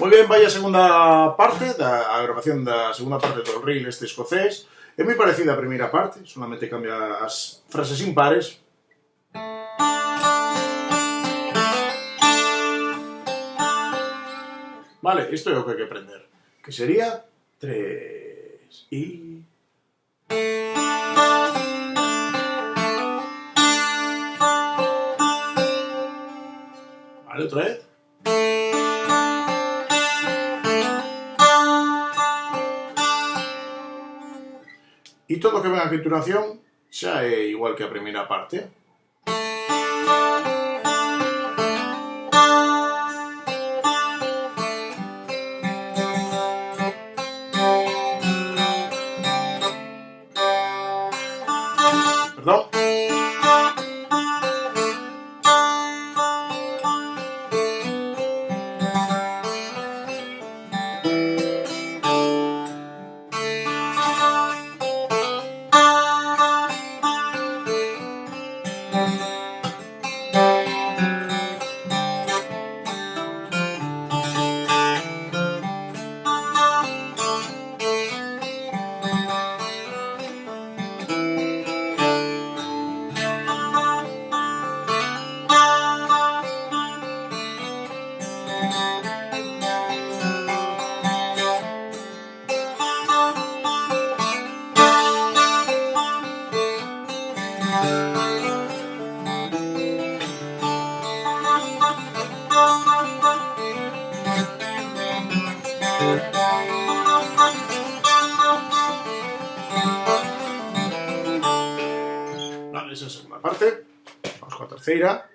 Moi ben, vai a segunda parte a grabación da segunda parte do reel este escocés. É moi parecida a primeira parte, solamente cambia as frases impares. Vale, isto é o que hai que aprender. Que sería 3 e... Vale, outra vez. E todo o que ven a continuación xa é igual que a primeira parte. Perdón. Vale, esa é a segunda parte. Vamos coa terceira.